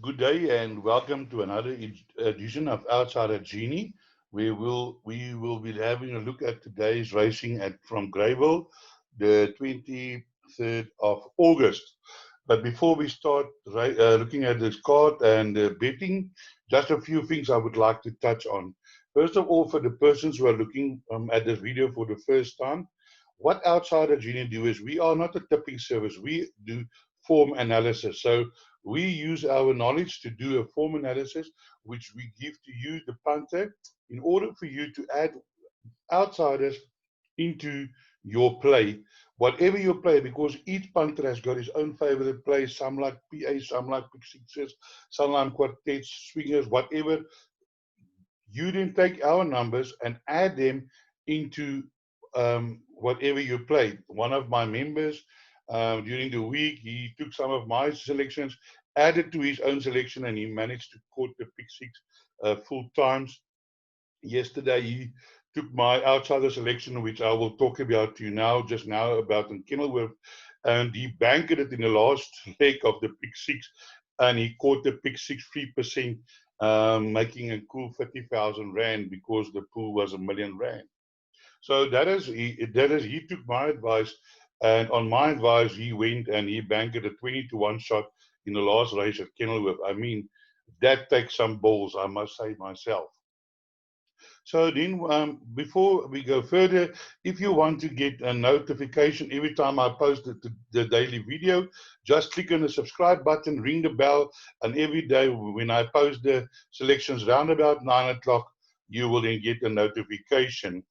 Good day and welcome to another edition of Outside at Genie. We will be having a look at today's racing at from Greyville, the 23rd of August. But before we start looking at this card and betting, just a few things I would like to touch on. First of all, for the persons who are looking at this video for the first time, what Outside at Genie do is we are not a tipping service. We do form analysis. So we use our knowledge to do a form analysis, which we give to you, the punter, in order for you to add outsiders into your play. Whatever you play, because each punter has got his own favorite play. Some like PA, some like pick sixes, some like quartets, swingers, whatever. You then take our numbers and add them into whatever you played. One of my members during the week, he took some of my selections, added to his own selection, and he managed to quote the pick six full times. Yesterday, he took my outsider selection, which I will talk about to you now, just now, about in Kenilworth, and he banked it in the last leg of the pick six, and he caught the pick six 3%, making a cool 50,000 rand because the pool was R1,000,000. So he took my advice, and on my advice, he went and he banked a 20 to 1 shot in the last race at Kenilworth. I mean, that takes some balls, I must say myself. So then, before we go further, if you want to get a notification every time I post the daily video, just click on the subscribe button, ring the bell, and every day when I post the selections round about 9 o'clock, you will then get a notification.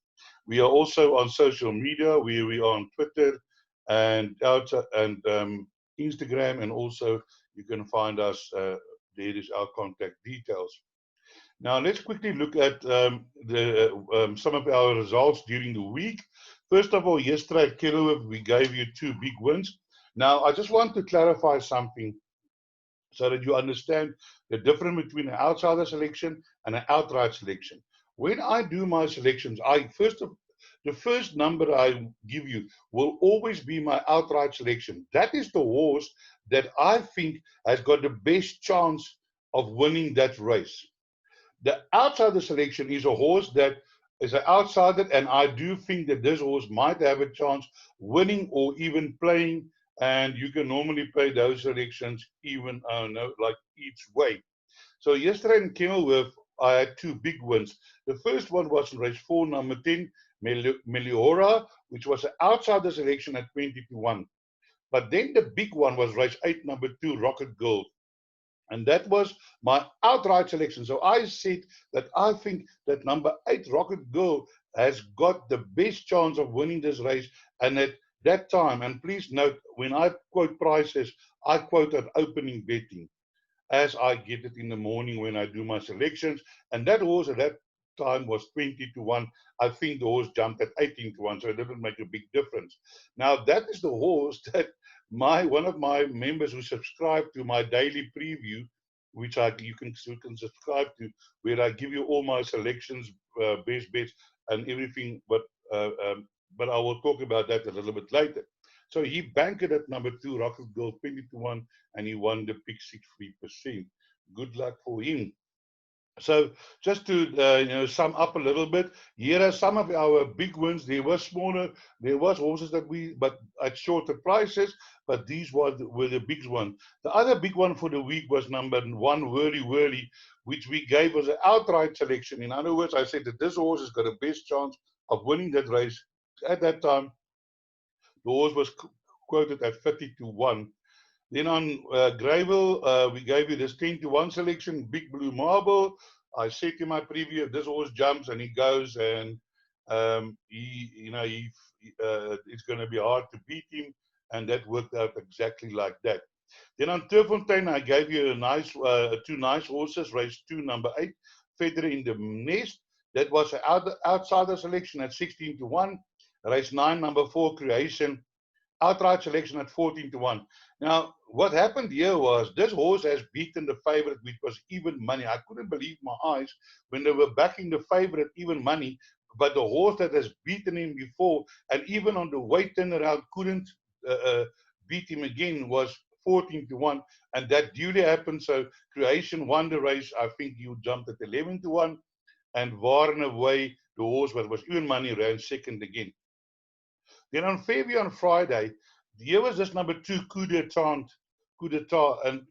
We are also on social media. We are on Twitter and Instagram, and also you can find us. There is our contact details. Now let's quickly look at some of our results during the week. First of all, yesterday at Kenilworth, we gave you two big wins. Now I just want to clarify something so that you understand the difference between an outsider selection and an outright selection. When I do my selections, the first number I give you will always be my outright selection. That is the horse that I think has got the best chance of winning that race. The outsider selection is a horse that is an outsider, and I do think that this horse might have a chance winning or even playing. And you can normally play those selections even like each way. So yesterday in Kenilworth, I had two big wins. The first one was in race 4, number 10, Meliora, which was an outsider selection at 20 to 1. But then the big one was race 8, number 2, Rocket Gold. And that was my outright selection. So I said that I think that number 8, Rocket Girl, has got the best chance of winning this race. And at that time, and please note, when I quote prices, I quote at opening betting, as I get it in the morning when I do my selections. And that horse at that time was 20 to 1. I think the horse jumped at 18 to 1, so it didn't make a big difference. Now, that is the horse that one of my members who subscribed to my daily preview, which you can subscribe to, where I give you all my selections, best bets, and everything. But I will talk about that a little bit later. So he banked it at number 2, Rocket Girl, 20 to 1, and he won the pick 63%. Good luck for him. So just to sum up a little bit, here are some of our big wins. There was horses but at shorter prices, but these were the big ones. The other big one for the week was number 1, Whirly Whirly, which we gave as an outright selection. In other words, I said that this horse has got the best chance of winning that race. At that time, the horse was quoted at 30 to 1. Then on Greyville, we gave you this 10 to 1 selection, Big Blue Marble. I said in my preview, this horse jumps and he goes, and it's going to be hard to beat him, and that worked out exactly like that. Then on Turfontein, I gave you two nice horses, race 2, number 8, Feather in the Nest. That was an outsider selection at 16 to 1. Race 9, number 4, Creation, outright selection at 14 to 1. Now, what happened here was this horse has beaten the favorite, which was even money. I couldn't believe my eyes when they were backing the favorite even money, but the horse that has beaten him before, and even on the weight turnaround, couldn't beat him again, was 14 to 1, and that duly happened. So Creation won the race. I think you jumped at 11 to 1, and Warren Away, the horse that was even money, ran second again. Then on Fairview on Friday, here was this number 2, Coup d'etat, and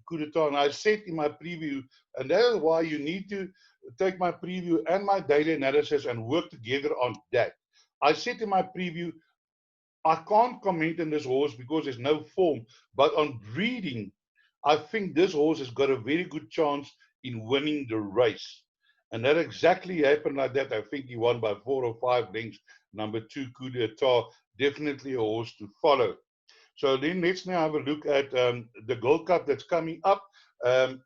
I said in my preview, and that is why you need to take my preview and my daily analysis and work together on that. I said in my preview, I can't comment on this horse because there's no form, but on reading, I think this horse has got a very good chance in winning the race. And that exactly happened like that. I think he won by 4 or 5 lengths. Number 2, Coup d'etat, definitely a horse to follow. So then let's now have a look at the Gold Cup that's coming up.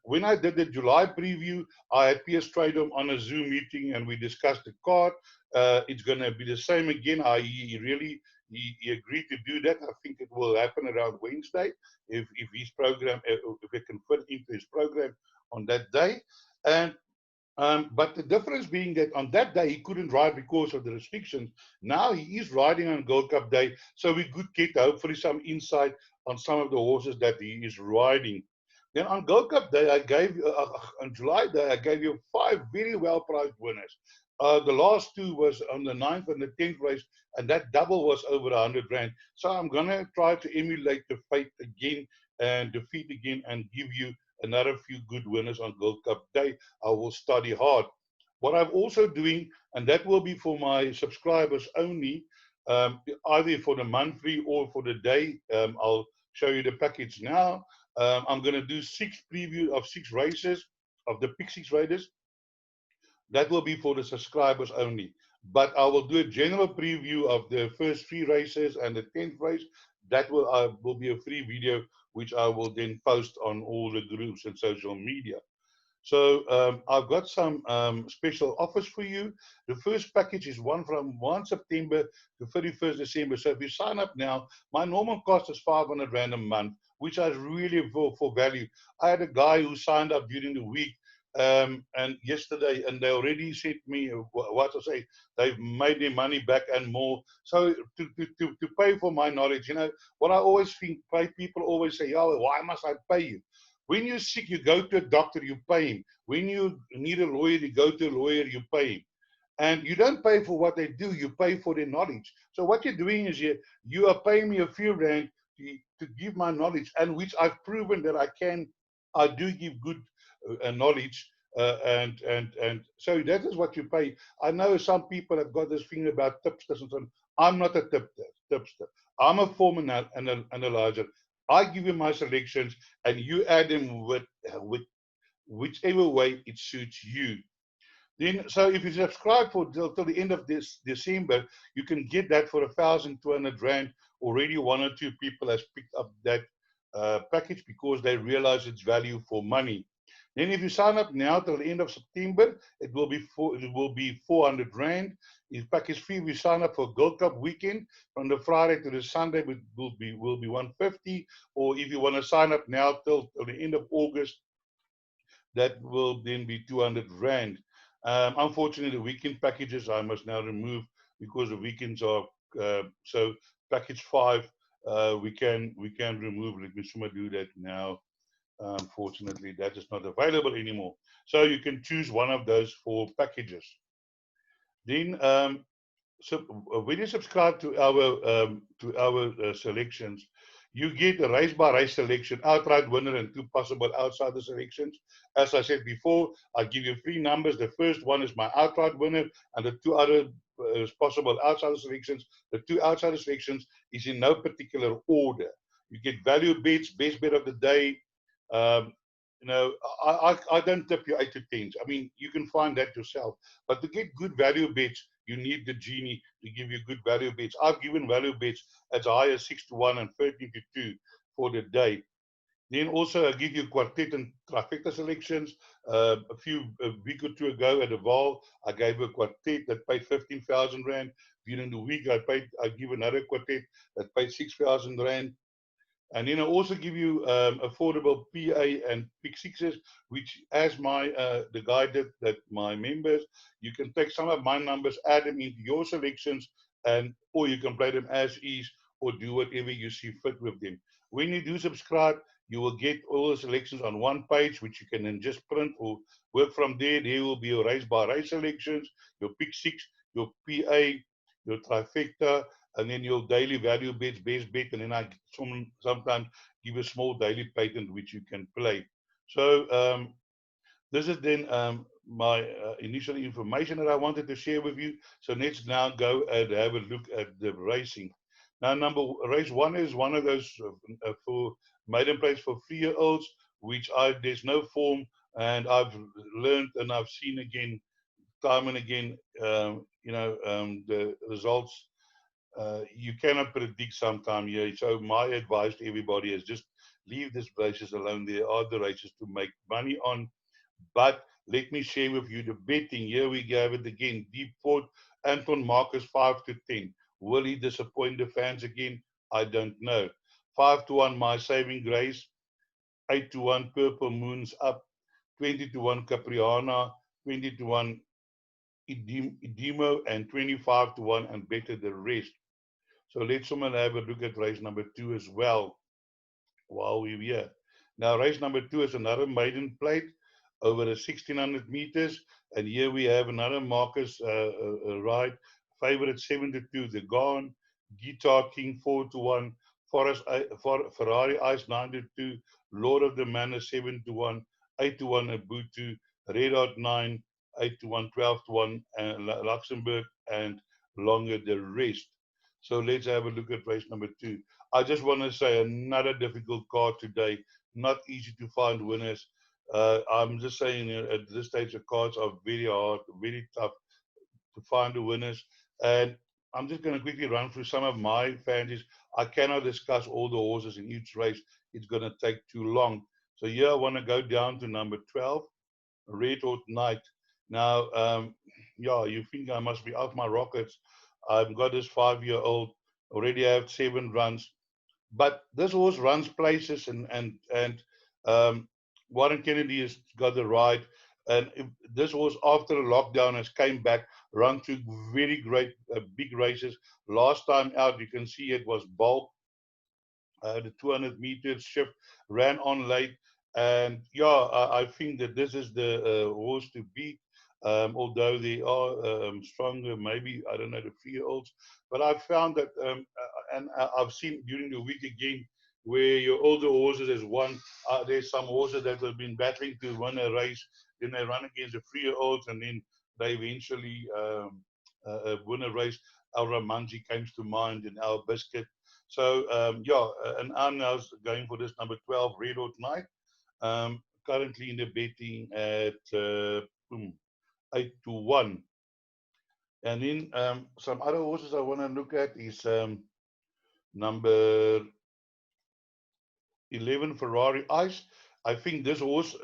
When I did the July preview, I had Piers Stradom on a Zoom meeting and we discussed the card. It's going to be the same again. He agreed to do that. I think it will happen around Wednesday if his program, if it can fit into his program on that day. And but the difference being that on that day he couldn't ride because of the restrictions. Now he is riding on Gold Cup day, so we could get hopefully some insight on some of the horses that he is riding. Then on Gold Cup day, I gave on July day, I gave you 5 very well priced winners. The last 2 was on the 9th and the 10th race, and that double was over 100 rand. So I'm gonna try to emulate the fate again and defeat again and give you another few good winners on Gold Cup day. I will study hard. What I'm also doing, and that will be for my subscribers only, either for the monthly or for the day. I'll show you the package now. I'm going to do 6 preview of 6 races of the Pick 6 raiders. That will be for the subscribers only. But I will do a general preview of the first 3 races and the 10th race. That will be a free video, which I will then post on all the groups and social media. So I've got some special offers for you. The first package is one from 1 September to 31st December. So if you sign up now, my normal cost is 500 Rand a month, which I really for value. I had a guy who signed up during the week and yesterday, and they already sent me what I say, they've made their money back and more. So to pay for my knowledge, you know, what I always think, people always say, oh, why must I pay you? When you're sick, you go to a doctor, you pay him. When you need a lawyer, you go to a lawyer, you pay him. And you don't pay for what they do, you pay for their knowledge. So what you're doing is you are paying me a few rand to give my knowledge, and which I've proven that I do give good knowledge. And so that is what you pay. I know some people have got this thing about tipsters and so on. I'm not a tipster. I'm a form analyzer. I give you my selections, and you add them with whichever way it suits you. Then, so if you subscribe till the end of this December, you can get that for 1,200 Rand. Already 1 or 2 people has picked up that package because they realize its value for money. Then if you sign up now till the end of September, it will be 400 Rand. If package fee, we sign up for Gold Cup weekend from the Friday to the Sunday, it will be 150. Or if you want to sign up now till the end of August, that will then be 200 Rand. Unfortunately, the weekend packages I must now remove because the weekends are so package 5 we can remove. Let me do that now. Unfortunately, that is not available anymore. So you can choose one of those 4 packages. Then, so when you subscribe to our selections, you get a race by race selection, outright winner, and 2 possible outsider selections. As I said before, I give you 3 numbers. The first one is my outright winner, and the 2 other possible outsider selections. The 2 outsider selections is in no particular order. You get value bets, best bet of the day. You know, I don't tip you 8 to 10s. I mean, you can find that yourself. But to get good value bets, you need the Genie to give you good value bets. I've given value bets as high as 6 to 1 and 13 to 2 for the day. Then also I give you quartet and trifecta selections. A week or 2 ago at the Val, I gave a quartet that paid 15,000 Rand. During the week, I give another quartet that paid 6,000 Rand. And then I also give you affordable PA and Pick 6s, which as the guide that my members, you can take some of my numbers, add them into your selections, or you can play them as is, or do whatever you see fit with them. When you do subscribe, You will get all the selections on one page, which you can then just print or work from there. There will be your race by race selections, your pick six, your PA, your trifecta, and then your daily value bets, best bet, and then I sometimes give a small daily patent which you can play. So this is then my initial information that I wanted to share with you. So let's now go and have a look at the racing. Now, race one is one of those for maiden place for 3-year-olds, which there's no form, and I've learned and I've seen again, time and again, the results. You cannot predict sometime here. So my advice to everybody is just leave these races alone. There are the races to make money on. But let me share with you the betting. Here we have it again. Deep Fort, Anton Marcus 5 to 10. Will he disappoint the fans again? I don't know. 5 to 1, My Saving Grace. 8 to 1, Purple Moons Up. 20 to 1, Capriana. 20 to 1, Idemo. And 25 to 1, and better the rest. So let's someone have a look at race number 2 as well while we're here. Now, race number 2 is another maiden plate over the 1600 meters. And here we have another Marcus ride. Favorite 7 to 2, The Gone. Guitar King 4 to 1. Ferrari Ice 9 to 2. Lord of the Manor 7 to 1. 8 to 1, Abutu. Red Hot 9. 8 to 1. 12 to 1. Luxembourg, and longer the rest. So let's have a look at race number 2. I just want to say another difficult card today. Not easy to find winners. I'm just saying at this stage the cards are very hard, very tough to find the winners. And I'm just going to quickly run through some of my fancies. I cannot discuss all the horses in each race. It's going to take too long. So here I want to go down to number 12, Red Hot Night. Now, yeah, you think I must be out my rockets. I've got this 5-year-old, already have 7 runs. But this horse runs places, and Warren Kennedy has got the ride. And this horse, after the lockdown, has came back, run two very great big races. Last time out, you can see it was bulk. The 200 meters shift ran on late, and yeah, I think that this is the horse to beat. Although they are stronger, maybe I don't know the 3-year-olds, but I found that, and I've seen during the week again where your older horses has won. There's some horses that have been battling to win a race, then they run against the 3-year-olds, and then they eventually win a race. Our Ramanji comes to mind, and our Biscuit. So yeah, and I'm now going for this number 12, Red Hot Night. Currently in the betting at 8 to 1. And then some other horses I want to look at is number 11, Ferrari Ice. I think this horse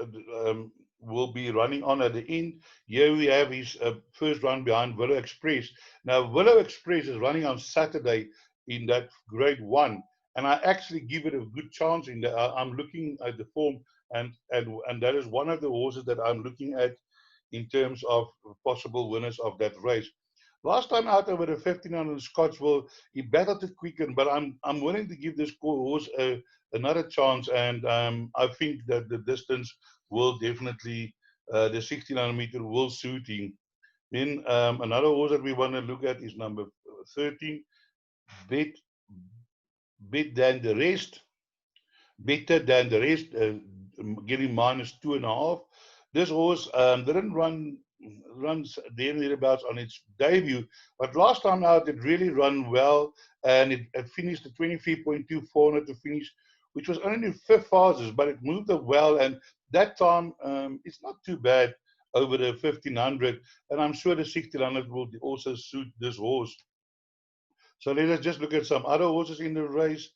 will be running on at the end. Here we have his first run behind Willow Express. Now, Willow Express is running on Saturday in that grade 1, and I actually give it a good chance. I'm looking at the form, and that is one of the horses that I'm looking at in terms of possible winners of that race. Last time out over the 1500 Scottsville, he battled to quicken, but I'm willing to give this horse another chance, and I think that the distance will definitely, the 1600 meter will suit him. Then another horse that we want to look at is number 13, Bet Than the Rest. Better than the rest, getting -2.5. This horse didn't runs there and thereabouts on its debut, but last time out it really run well, and it finished at 23.24 to finish, which was only the 5th fastest, but it moved up well, and that time it's not too bad over the 1500, and I'm sure the 1600 will also suit this horse. So let us just look at some other horses in the race.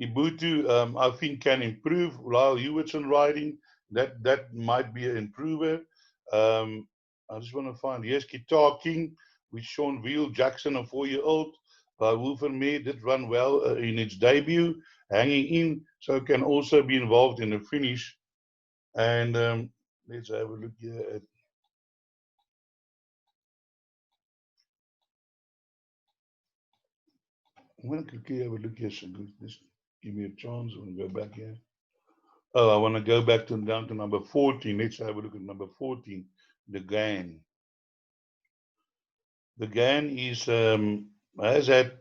Ibutu, I think, can improve. Lyle Hewitson riding, that might be an improver. I just want to find, yes, Guitar King with Sean Veal Jackson, a 4-year-old. Wolfermere did run well in its debut, hanging in, so can also be involved in the finish. And let's have a look here at. I'm going to quickly have a look here. So this Give me a chance. I want to go back here. Oh, I want to go back to down to number 14. Let's have a look at number 14. The GAN. The GAN is has had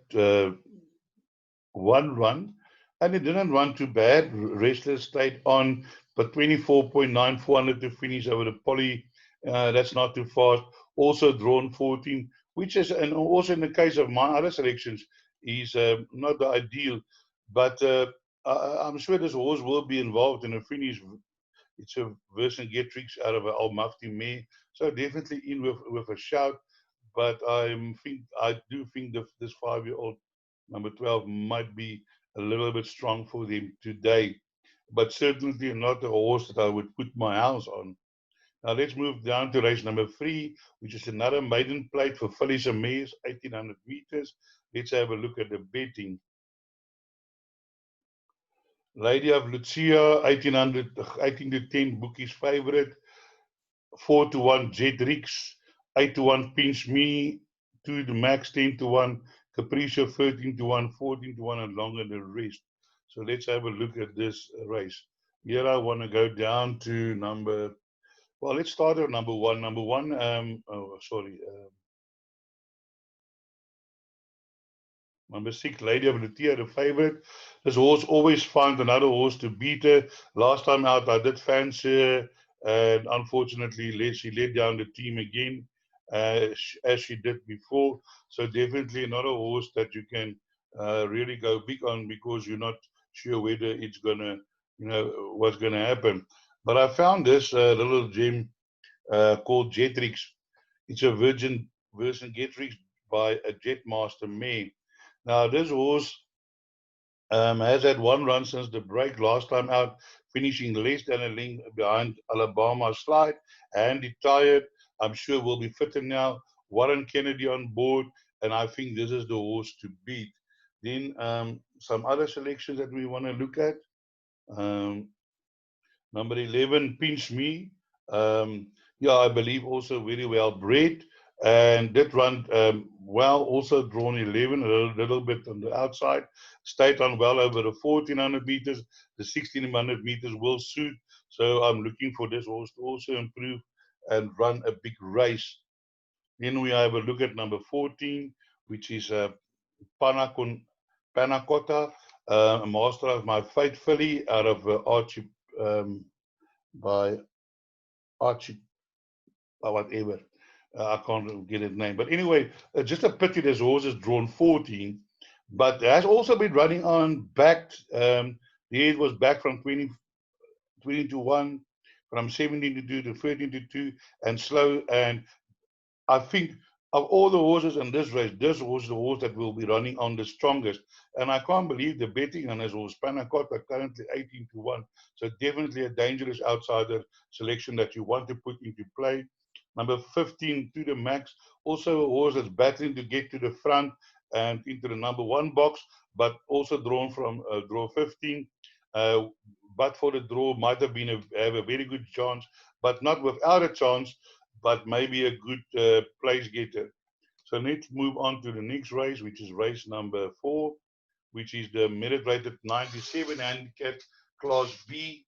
one run, and it didn't run too bad. Wrestler stayed on, but 24.9400 to finish over the poly. That's not too fast. Also drawn 14, which is, and also in the case of my other selections, is not the ideal, but I'm sure this horse will be involved in a finish. It's a version Getrix out of an Al Mufti mare, so definitely in with a shout. But I do think that this 5-year-old number 12 might be a little bit strong for them today, but certainly not a horse that I would put my house on. Now let's move down to race number 3, which is another maiden plate for fillies and mares, 1800 meters. Let's have a look at the betting. Lady of Lucia, 1800, 18 to 10, bookies favorite. 4 to 1, Jetrix, 8 to 1, Pinch Me, 2 to Max, 10 to 1, Capriccio, 13 to 1, 14 to 1, and longer the rest. So let's have a look at this race. Here I want to go down to well, let's start at number 1. Number 1, number 6, Lady of Lucia, the favorite. This horse always found another horse to beat her. Last time out, I did fancy her, and unfortunately, she let down the team again, as she did before. So definitely not a horse that you can really go big on, because you're not sure whether it's gonna, what's gonna happen. But I found this little gem called Jetrix. It's a virgin version Getrix by a Jetmaster mare. Now, this horse has had one run since the break last time out, finishing less than a length behind Alabama Slide, and tired. I'm sure will be fitter now. Warren Kennedy on board, and I think this is the horse to beat. Then some other selections that we want to look at. Um, Number 11, Pinch Me. Yeah, I believe also very well bred. And that run well, also drawn 11, a little bit on the outside. Stayed on well over the 1400 meters. The 1600 meters will suit. So I'm looking for this horse to also improve and run a big race. Then we have a look at number 14, which is Panacota, a master of my fate filly out of Archie. By Archie, whatever. I can't get his name. But anyway, just a pity this horse is drawn 14, but has also been running on backed. It was back from 20 to 1, from 17 to 2 to 13 to 2, and slow. And I think of all the horses in this race, this was the horse that will be running on the strongest. And I can't believe the betting on this horse. Panacota currently 18 to 1. So definitely a dangerous outsider selection that you want to put into play. Number 15 to the max. Also a horse that's battling to get to the front and into the number 1 box, but also drawn from draw 15. Uh, but for the draw, might have been have a very good chance, but not without a chance, but maybe a good place getter. So let's move on to the next race, which is race number 4, which is the merit rated 97 handicap class B,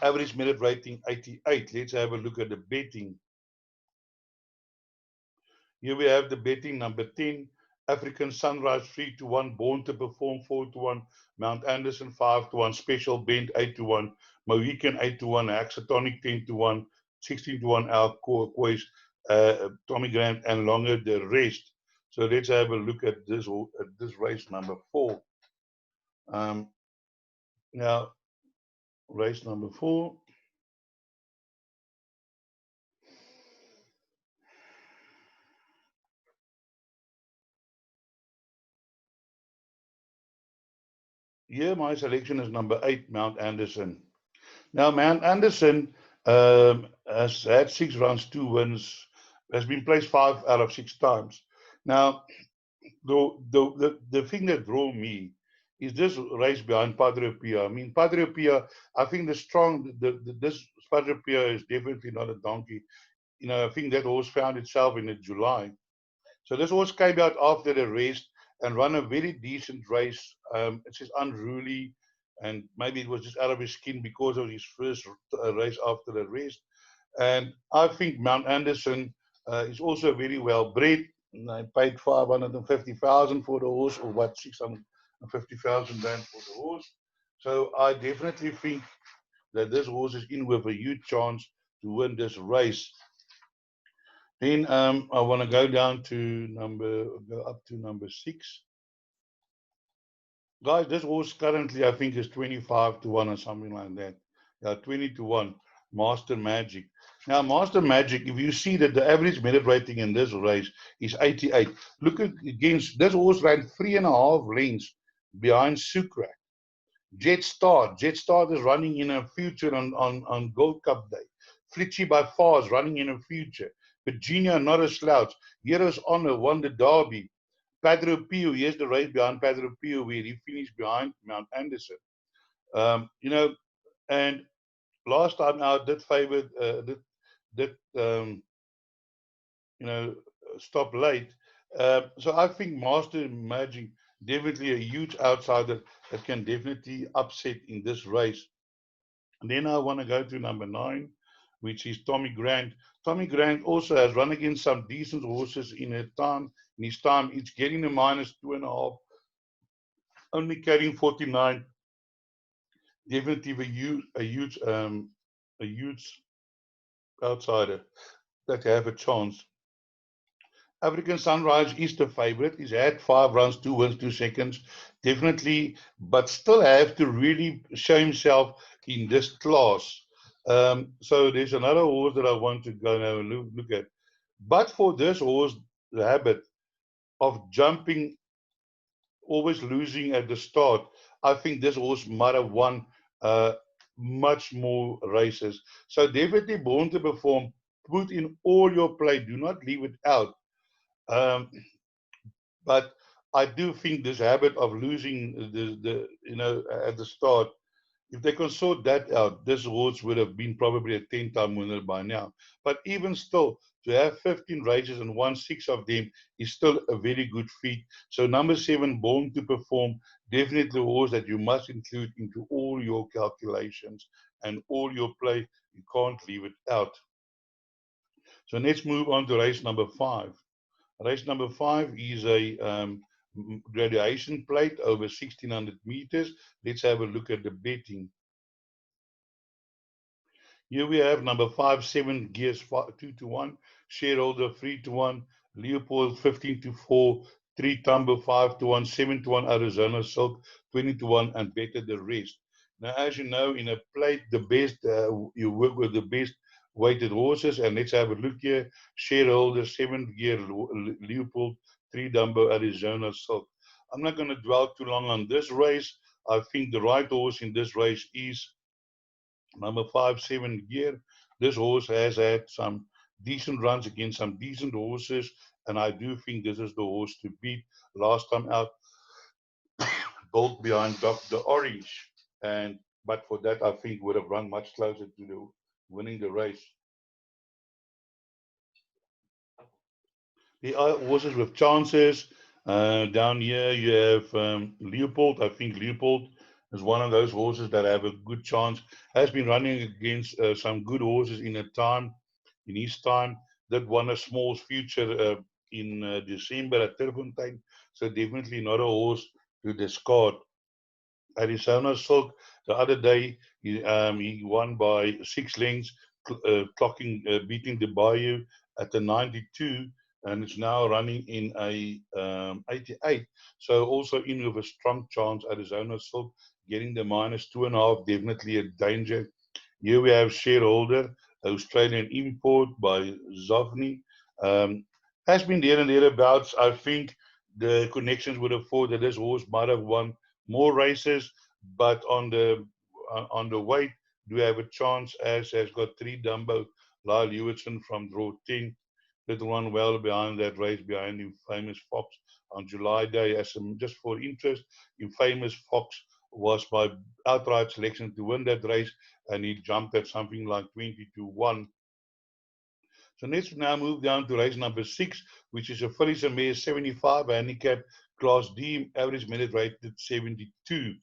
average merit rating 88. Let's have a look at the betting. Here we have the betting number 10, African Sunrise 3 to 1, Born to Perform 4 to 1, Mount Anderson 5 to 1, Special Bend 8 to 1, Mohican 8 to 1, Axatonic 10 to 1, 16 to 1, Al Quest, Tommy Grant, and longer the rest. So let's have a look at this race number 4. Now, race number 4. Here, my selection is number 8, Mount Anderson. Now, Mount Anderson has had 6 runs, 2 wins, has been placed 5 out of 6 times. Now, the thing that drew me is this race behind Padre Pia. I mean, Padre Pia, I think this Padre Pia is definitely not a donkey. I think that horse found itself in July. So this horse came out after the rest, and run a very decent race. It's just unruly, and maybe it was just out of his skin because of his first race after the rest. And I think Mount Anderson is also very well bred. I paid 550,000 for the horse, or what, 650,000 rand for the horse. So I definitely think that this horse is in with a huge chance to win this race. Then I want to go up to number 6. Guys, this horse currently I think is 25 to 1 or something like that. Yeah, 20 to 1. Master Magic. Now, Master Magic, if you see that the average merit rating in this race is 88. Look at against this horse ran 3.5 lengths behind Sucre. Jetstar is running in a future on Gold Cup day. Flitchy by far is running in a future. Virginia, not a slouch. Heroes Honor won the Derby. Padre Pio, here's the race behind Padre Pio where he finished behind Mount Anderson. And last time out, that favored, stop late. So I think Master Magic, definitely a huge outsider that can definitely upset in this race. And then I want to go to number 9, which is Tommy Grant. Tommy Grant also has run against some decent horses in his time. It's getting a -2.5, only carrying 49. Definitely a huge outsider that have a chance. African Sunrise is the favorite. He's had 5 runs, 2 wins, 2 seconds. Definitely, but still have to really show himself in this class. So there's another horse that I want to go now and look at. But for this horse, the habit of jumping, always losing at the start, I think this horse might have won much more races. So definitely Born to Perform. Put in all your play. Do not leave it out. But I do think this habit of losing at the start, if they can sort that out, this horse would have been probably a 10-time winner by now. But even still, to have 15 races and won 6 of them is still a very good feat. So number 7, Born to Perform, definitely a horse that you must include into all your calculations and all your play. You can't leave it out. So let's move on to race number 5. Race number 5 is a graduation plate over 1,600 meters. Let's have a look at the betting. Here we have number 5, 7 gears 2 to 1, shareholder 3 to 1, Leopold 15 to 4, 3 Tambo 5 to 1, 7 to 1 Arizona Silk 20 to 1, and better the rest. Now, as you know, in a plate, the best you work with the best weighted horses, and let's have a look here. Shareholder 7 gear Leopold, 3 Dumbo Arizona Silk. I'm not going to dwell too long on this race. I think the right horse in this race is number 5, 7 gear. This horse has had some decent runs against some decent horses, and I do think this is the horse to beat. Last time out, bolt behind Dr. Orange, but for that I think would have run much closer to winning the race. The other horses with chances. Down here you have Leopold. I think Leopold is one of those horses that have a good chance. Has been running against some good horses in his time. That won a small future in December at Terfontein. So definitely not a horse to discard. Arizona Silk, the other day, he won by 6 lengths, beating the Bayou at the 92, and it's now running in a 88. So also in with a strong chance, Arizona Silk getting the -2.5, definitely a danger. Here we have shareholder, Australian import by Zofny. Has been there and thereabouts. I think the connections would afford that this horse might have won more races, but on the weight, do have a chance, as has got 3 Dumbo, Lyle Hewitson from draw 10. Did run well behind that race behind Infamous Fox on July Day. Just for interest, Infamous Fox was my outright selection to win that race, and he jumped at something like 20 to 1. So let's now move down to race number 6, which is a Fri Sunday 75 handicap Class D, average merit rated 72.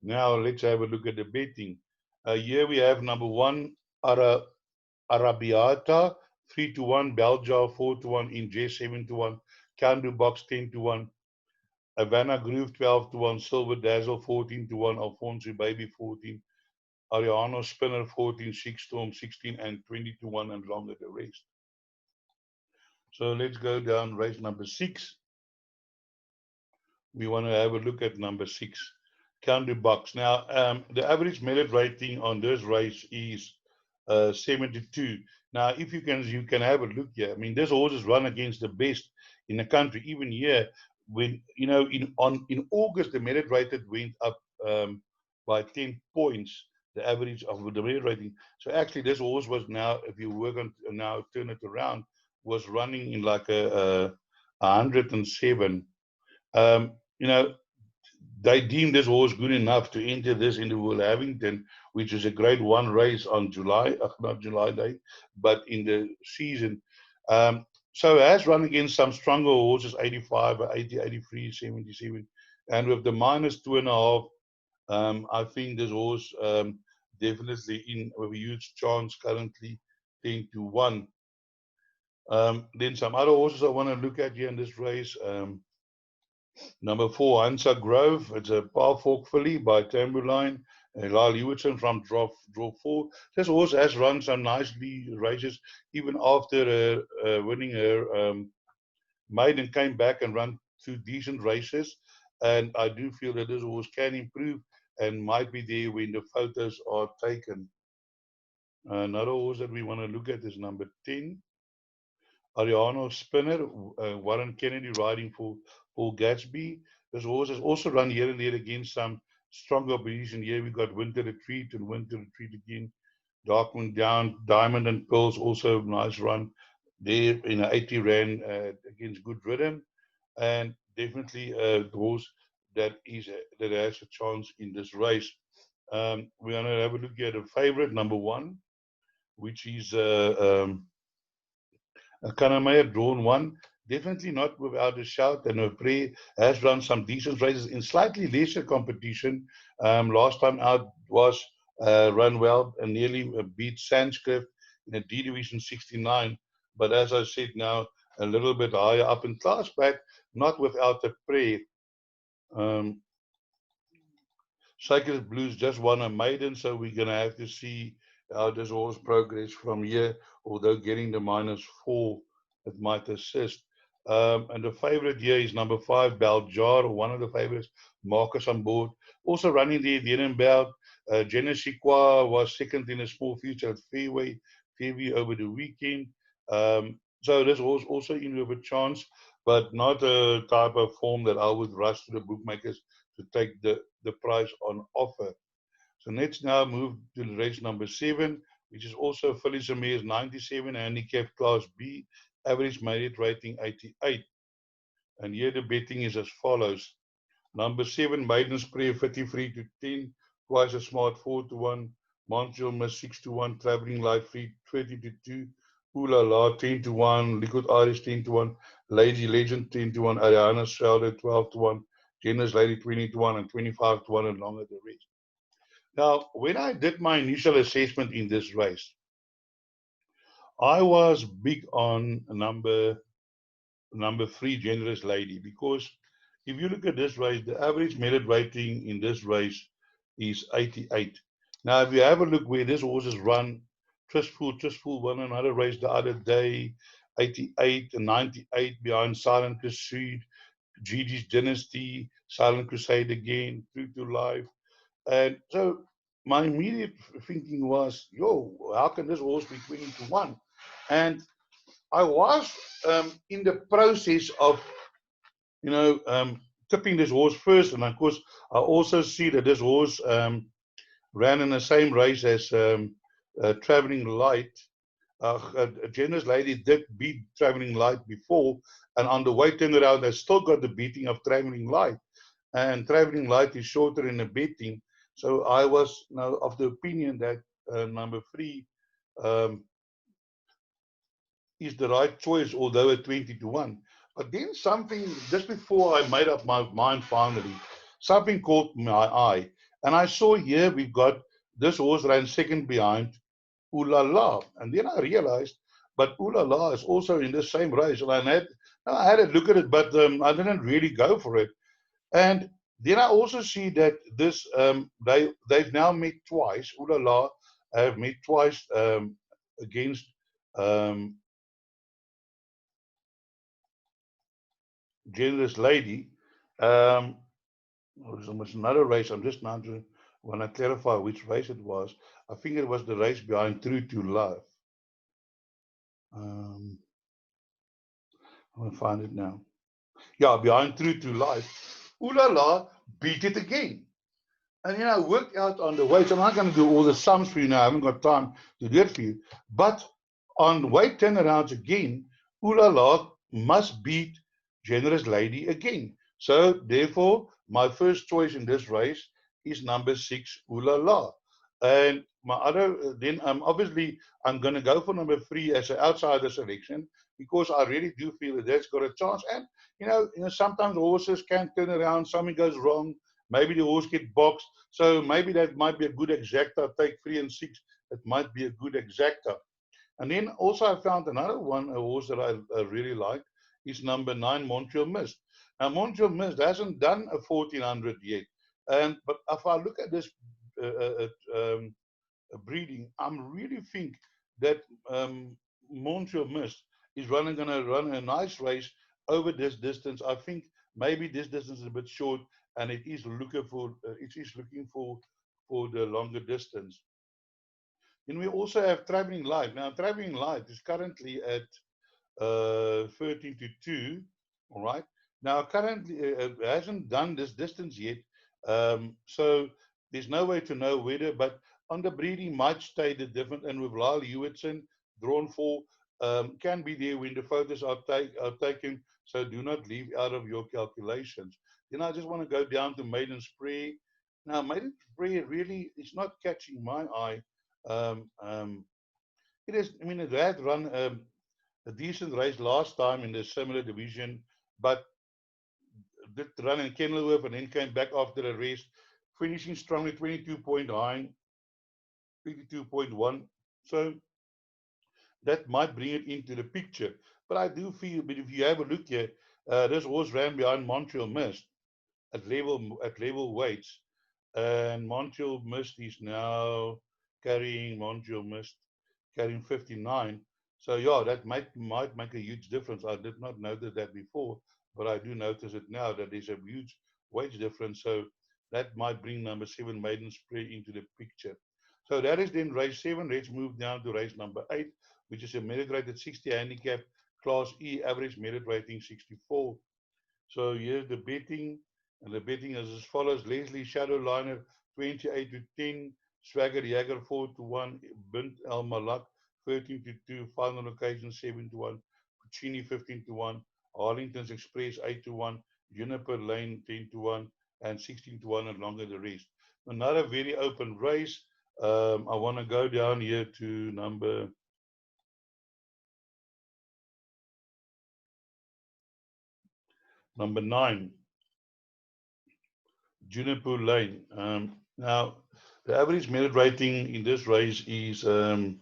Now let's have a look at the betting. Here we have number 1, Arabiata 3-1, Beljar 4-1, Injest 7-1, Kandu Box 10-1, Havana Groove 12-1, Silver Dazzle 14-1, Alfonso Baby 14, Ariano Spinner 14, Six Storm 16, and 20-1, and longer the rest. So let's go down race number 6. We want to have a look at number 6, Kandu Box. Now, the average merit rating on this race is 72. Now, if you can have a look here. I mean, this horse is run against the best in the country. Even here, when in August the merit rated went up by 10 points. The average of the merit rating. So actually, this horse was now, if you work on now turn it around, was running in like a 107. You know, they deemed this horse good enough to enter this into Wolverhampton, which is a grade 1 race on not July Day, but in the season. So it has run against some stronger horses, 85, 80, 83, 77. And with the minus 2.5, I think this horse definitely in with a huge chance currently 10-1. Then some other horses I want to look at here in this race. Number 4, Hansa Grove. It's a par fork filly by Tambuline. Lyle Hewitson from draw 4. This horse has run some nicely races, even after winning her maiden, came back and run 2 decent races. And I do feel that this horse can improve and might be there when the photos are taken. Another horse that we want to look at is number 10, Ariano Spinner, Warren Kennedy riding for Paul Gatsby. This horse has also run here and there against some stronger opposition. Here we got Winter Retreat and Winter Retreat again. Darkman Down, Diamond and Pearls, also a nice run there in an 80 ran against good rhythm. And definitely a horse that has a chance in this race. We're going to have a look at a favorite, number 1, which is Kanamaya, drawn 1. Definitely not without a shout. And Prey has run some decent races in slightly lesser competition. Last time out was run well and nearly beat Sanskrit in a D Division 69. But as I said now, a little bit higher up in class, but not without a Prey. Sacred Blues just won a maiden, so we're going to have to see how this horse progress from here, although getting the -4, it might assist. And the favorite here is number 5, Beljar, one of the favorites, Marcus on board. Also running the Denenbelt. Genesiqua was second in a small future at Fairview over the weekend. So this horse also in with a chance, but not a type of form that I would rush to the bookmakers to take the price on offer. So let's now move to race number 7, which is also Phyllis Mayor's 97 handicap class B, average merit rating 88. And here the betting is as follows. Number 7, Maiden Spray 53-10, Twice a Smart 4-1, Montreal Miss 6-1, Traveling Light Free 20-2, Ooh La La 10-1, Liquid Irish 10-1, Lady Legend 10-1, Ariana Shelder 12-1, Jenner's Lady 20-1, and 25-1, and longer the rest. Now, when I did my initial assessment in this race, I was big on number 3, Generous Lady, because if you look at this race, the average merit rating in this race is 88. Now, if you have a look where this horse is run, Trustful won another race the other day, 88 and 98 behind Silent Crusade, Gigi's Dynasty, Silent Crusade again, True to Life. And so my immediate thinking was, how can this horse be 20-1? And I was in the process of, tipping this horse first. And of course, I also see that this horse ran in the same race as Traveling Light. Generous Lady did beat Traveling Light before, and on the way turnaround, they still got the beating of Traveling Light. And Traveling Light is shorter in the betting. So I was now of the opinion that number 3 is the right choice, although at 20-1. But then something, just before I made up my mind finally, something caught my eye. And I saw here we've got this horse ran second behind Ooh La La. And then I realized, but Ooh La La is also in the same race. And I had a look at it, but I didn't really go for it. And then I also see that this they've now met twice. Ooh La La have met twice against um, Generous Lady. Um, it was another race. I'm just now to when I clarify which race it was. I think it was the race behind True to Love. Um, I'm gonna find it now. Yeah, behind True to Life. Ooh La La beat it again. And I worked out on the weights. I'm not going to do all the sums for you now. I haven't got time to do it for you. But on weight turnarounds again, Ooh La La must beat Generous Lady again. So therefore, my first choice in this race is number 6, Ooh La La. And my other, then obviously I'm going to go for number 3 as an outsider selection because I really do feel that that's got a chance. And sometimes horses can turn around, something goes wrong. Maybe the horse get boxed. So maybe that might be a good exacta. Take 3 and 6. It might be a good exacta. And then also I found another one, a horse that I really like, is number 9, Montreal Mist. Now Montreal Mist hasn't done a 1400 yet. But if I look at this uh, uh, um, breeding, I'm really think that Montreal Mist is going to run a nice race over this distance. I think maybe this distance is a bit short, and it is looking for the longer distance. Then we also have Traveling Light. Now Traveling Light is currently at 13 to 2. All right. Now currently it hasn't done this distance yet, so there's no way to know whether. But on the breeding might stay the different. And with Lyle Hewitson drawn for, can be there when the photos are taken. So do not leave out of your calculations. Then I just want to go down to Maiden Spray. Now Maiden Spray really is not catching my eye. Um, um, it is. I mean, it had run a decent race last time in the similar division, but did run in Kenilworth and then came back after the race, finishing strongly 22.9, 22.1. So that might bring it into the picture. But I do feel, but if you have a look here, this horse ran behind Montreal Mist at level weights, and Montreal Mist is now Montreal Mist carrying 59. So yeah, that might make a huge difference. I did not notice that before, but I do notice it now that there's a huge weight difference. So that might bring number 7 Maiden Spray into the picture. So that is then race 7. Let's move down to race number 8, which is a merit rated 60 handicap, class E, average merit rating 64. So here's the betting, and the betting is as follows: Leslie Shadowliner 28 to 10, Swagger Jagger 4 to 1, Bint El Malak 13 to 2, Final Occasion 7 to 1, Puccini 15 to 1, Arlington's Express 8 to 1, Juniper Lane 10 to 1, and 16 to 1 along the rest. Another very open race. I want to go down here to number 9. Juniper Lane. Now, the average merit rating in this race is a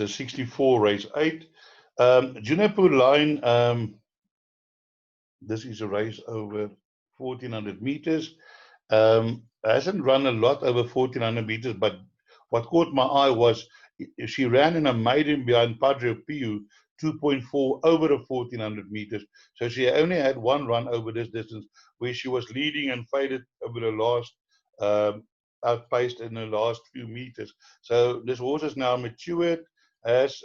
64 race 8. Juniper Lane, this is a race over 1400 meters. Hasn't run a lot over 1400 meters, but what caught my eye was she ran in a maiden behind Padre Pio, 2.4 over the 1400 meters. So she only had one run over this distance where she was leading and faded over the last, outpaced in the last few meters. So this horse is now matured, has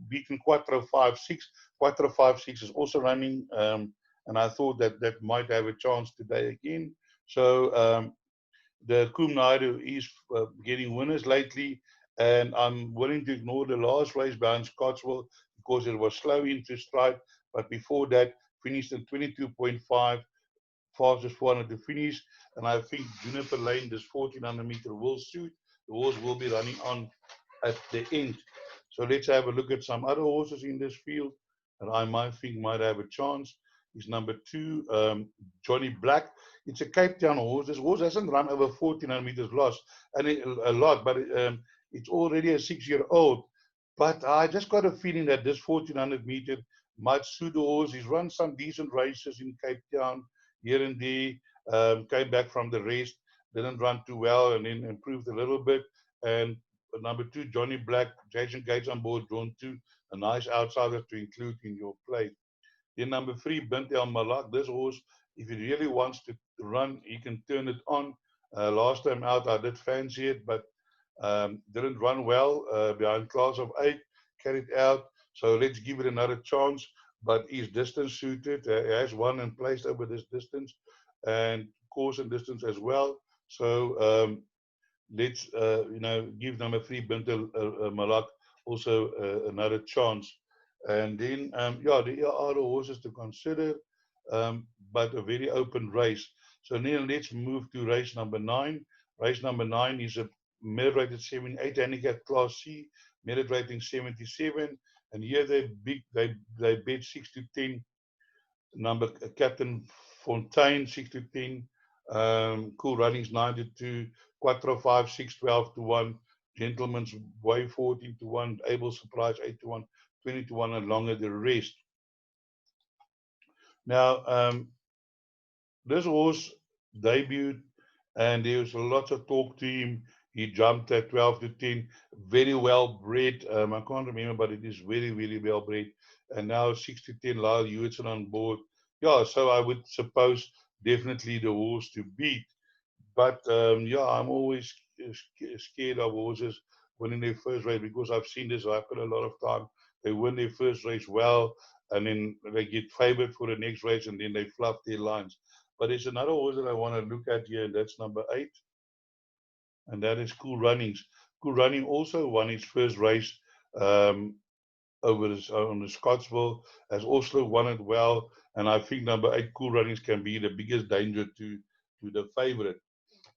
beaten Quattro 5-6. Quattro 5-6 is also running, and I thought that might have a chance today again. So the Kum Naidu is getting winners lately, and I'm willing to ignore the last race behind Scottsville because it was slow into stride. But before that, finished in 22.5, fastest 400 to finish. And I think Juniper Lane, this 1400 meter, will suit. The horse will be running on at the end. So let's have a look at some other horses in this field. that I might think might have a chance is number 2, Johnny Black. It's a Cape Town horse. This horse hasn't run over 1400 meters lost, and a lot, but it's already a 6-year-old. But I just got a feeling that this 1400 meter might suit the horse. He's run some decent races in Cape Town here and there. Came back from the race, didn't run too well, and then improved a little bit. And number 2, Johnny Black, Jason Gates on board, drawn 2, a nice outsider to include in your play. Then number 3, Bint El Malak. This horse, if he really wants to run, he can turn it on. Last time out, I did fancy it, but didn't run well behind class of 8, carried out. So let's give it another chance. But he's distance suited. He has won and placed over this distance, and course and distance as well. So let's give number 3, Bint El Malak, also another chance. And then yeah, there are other horses to consider, but a very open race. So then let's move to race number 9. Race number 9 is a merit rated 78 handicap class C, merit rating 77, and here they bet 6 to 10. Number Captain Fontaine 6 to 10, Cool Runnings 9 to 2, Quattro 5 6 12 to 1, Gentleman's Way 14 to 1, Able Surprise 8 to 1, 20 to 1, and longer the rest. Now this horse debuted, and there was lots of talk to him. He jumped at 12 to 10, very well bred. I can't remember, but it is very, very well bred. And now 6 to 10, Lyle Hewitson on board. Yeah, so I would suppose definitely the horse to beat. But yeah, I'm always scared of horses winning their first race, because I've seen this happen a lot of time. They win their first race well, and then they get favored for the next race, and then they fluff their lines. But there's another horse that I want to look at here, and that's number 8, and that is Cool Runnings. Cool Running also won his first race um, over on the Scottsville, has also won it well, and I think number 8, Cool Runnings, can be the biggest danger to the favorite.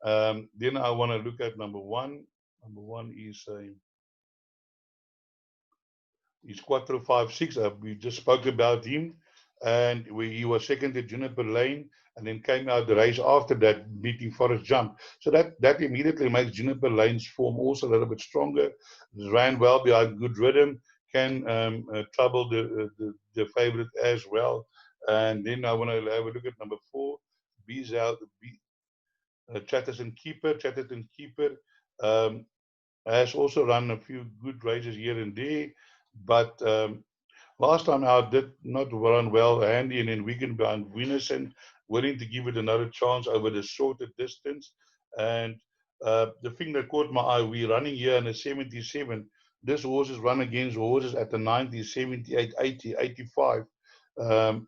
Then I want to look at number 1. Number 1 is Quattro 5 6. We just spoke about him, and he was second to Juniper Lane, and then came out the race after that, beating Forest Jump. So that immediately makes Juniper Lane's form also a little bit stronger. Ran well behind good rhythm, can trouble the favorite as well. And then I want to have a look at number 4, Chatterton Keeper. Chatterton Keeper has also run a few good races here and there, but last time out did not run well. Handy and then Wigan behind Winnerson, willing to give it another chance over the shorter distance. And the thing that caught my eye, we're running here in a 77. This horse is run against horses at the 90, 78, 80, 85.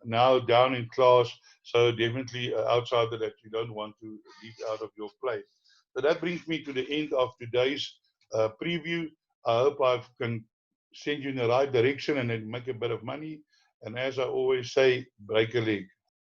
Now down in class, so definitely outsider that you don't want to leave out of your play. So that brings me to the end of today's preview. I hope I can send you in the right direction and then make a bit of money. And as I always say, break a leg.